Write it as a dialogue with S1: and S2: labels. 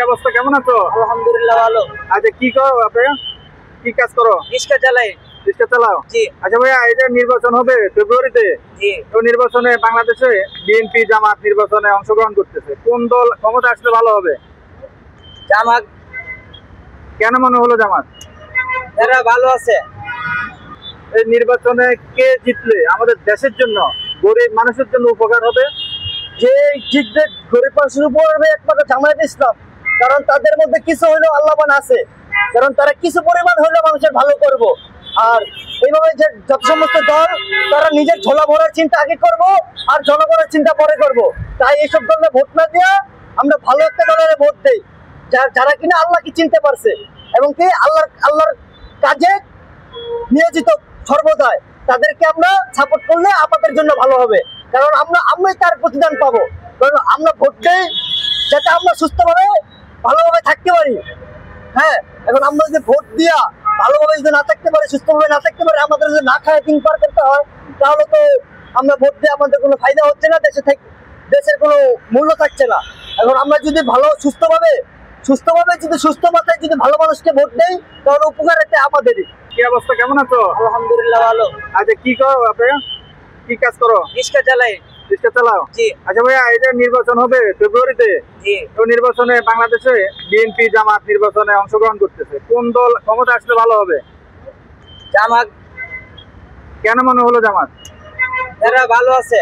S1: অবস্থা, কেমন আছো?
S2: আলহামদুলিল্লাহ ভালো।
S1: আচ্ছা, কি করো আপনি? কি কাজ করো?
S2: রিক্সা চালাই।
S1: রিক্সা চালাও?
S2: জি।
S1: আচ্ছা ভাইয়া, এই যে নির্বাচন হবে ফেব্রুয়ারিতে,
S2: জি।
S1: তো নির্বাচনে বাংলাদেশে বিএনপি জামাত নির্বাচনে অংশগ্রহণ করতেছে, কোন দল ক্ষমতা আসলে ভালো হবে?
S2: জামাত।
S1: কেন মনে হলো জামাত?
S2: এরা ভালো আছে।
S1: এই নির্বাচনে কে জিতলে আমাদের দেশের জন্য, গরিব মানুষের জন্য উপকার হবে?
S2: যে জিতবে গরিব মানুষের উপর হবে একমাত্র জামায়াত ইসলাম। কারণ তাদের মধ্যে কিছু হইলেও আল্লাহবান আছে, কারণ তারা কিছু পরিমাণ হইলেও মানুষের ভালো করব। আর এইভাবে যে যত সমস্ত দল, তারা নিজের ঝোলা ভরার চিন্তা আগে করব আর জনগণের চিন্তা পরে করব। তাই এইসব দলে ভোট না দিয়া আমরা ভালো একটা দলের ভোট দেই, যারা কিনা আল্লাহকে চিনতে পারছে এবং কি আল্লাহর কাজে নিয়োজিত সর্বদাই। তাদেরকে আমরা সাপোর্ট করলে আমাদের জন্য ভালো হবে, কারণ আমরাই তার প্রতিদান পাবো। কারণ আমরা ভোট দেই যাতে আমরা সুস্থভাবে ভালোভাবে থাকতে পারি। হ্যাঁ, এখন আমরা যদি ভোট দিয়া ভালোভাবে যদি না থাকতে পারি, সুস্থভাবে না থাকতে পারি, আমাদের যদি না খায় দিন পার করতে হয়, তাহলে তো আমরা ভোট দিয়ে আমাদের কোনো ফায়দা হচ্ছে না, দেশের কোনো মূল্য থাকছে না। এখন আমরা যদি ভালো সুস্থভাবে যদি সুস্থ মাথায় যদি ভালো মানুষকে ভোট দেই, তাহলে উপকার এতে আমাদেরই।
S1: কি অবস্থা, কেমন আছো?
S2: আলহামদুলিল্লাহ ভালো।
S1: আচ্ছা, কি করো আপনি? কি কাজ করো?
S2: রিক্সা চালাই।
S1: রিক্সা চালাও?
S2: জি।
S1: আচ্ছা ভাইয়া, এই যে নির্বাচন হবে ফেব্রুয়ারিতে,
S2: জি।
S1: তো নির্বাচনে বাংলাদেশে বিএনপি জামাত নির্বাচনে অংশগ্রহণ করতেছে, কোন দল ক্ষমতা আসলে ভালো হবে?
S2: জামাত।
S1: কেন মনে হলো জামাত?
S2: এরা ভালো আছে।